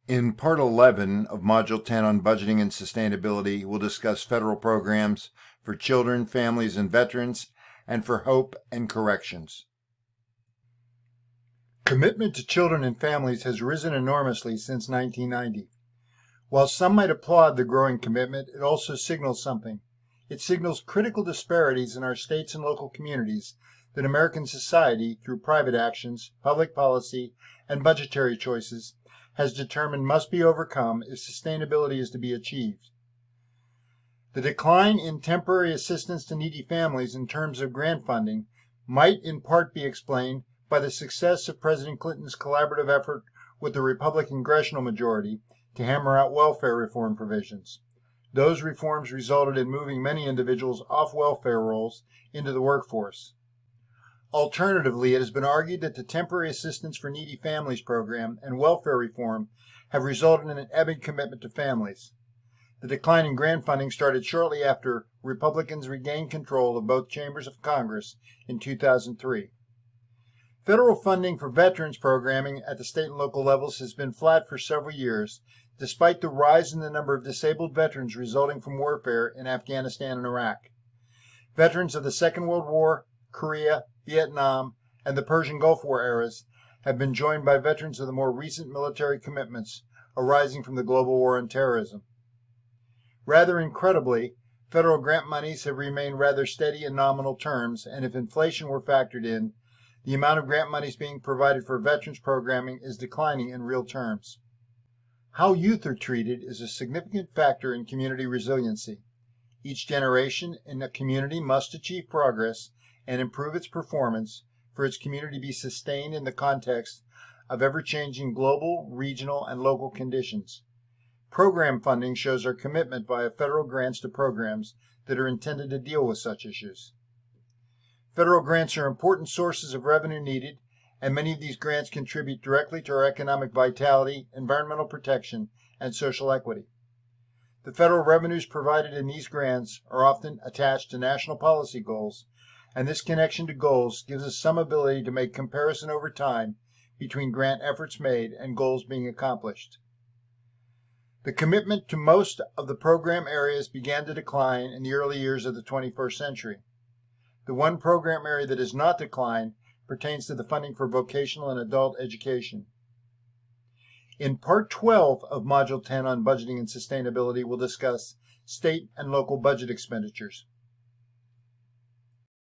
In Part 11 of Module 10 on Budgeting and Sustainability, we'll discuss federal programs for children, families, and veterans, and for hope and corrections. Commitment to children and families has risen enormously since 1990. While some might applaud the growing commitment, it also signals something. It signals critical disparities in our states and local communities that American society, through private actions, public policy, and budgetary choices, has determined must be overcome if sustainability is to be achieved. The decline in temporary assistance to needy families in terms of grant funding might in part be explained by the success of President Clinton's collaborative effort with the Republican congressional majority to hammer out welfare reform provisions. Those reforms resulted in moving many individuals off welfare rolls into the workforce. Alternatively, it has been argued that the Temporary Assistance for Needy Families program and welfare reform have resulted in an ebbing commitment to families. The decline in grant funding started shortly after Republicans regained control of both chambers of Congress in 2003. Federal funding for veterans programming at the state and local levels has been flat for several years, despite the rise in the number of disabled veterans resulting from warfare in Afghanistan and Iraq. Veterans of the Second World War, Korea, Vietnam, and the Persian Gulf War eras have been joined by veterans of the more recent military commitments arising from the global war on terrorism. Rather incredibly, federal grant monies have remained rather steady in nominal terms, and if inflation were factored in, the amount of grant monies being provided for veterans programming is declining in real terms. How youth are treated is a significant factor in community resiliency. Each generation in a community must achieve progress and improve its performance for its community to be sustained in the context of ever-changing global, regional, and local conditions. Program funding shows our commitment via federal grants to programs that are intended to deal with such issues. Federal grants are important sources of revenue needed, and many of these grants contribute directly to our economic vitality, environmental protection, and social equity. The federal revenues provided in these grants are often attached to national policy goals, and this connection to goals gives us some ability to make comparison over time between grant efforts made and goals being accomplished. The commitment to most of the program areas began to decline in the early years of the 21st century. The one program area that has not declined pertains to the funding for vocational and adult education. In Part 12 of Module 10 on Budgeting and Sustainability, we'll discuss state and local budget expenditures.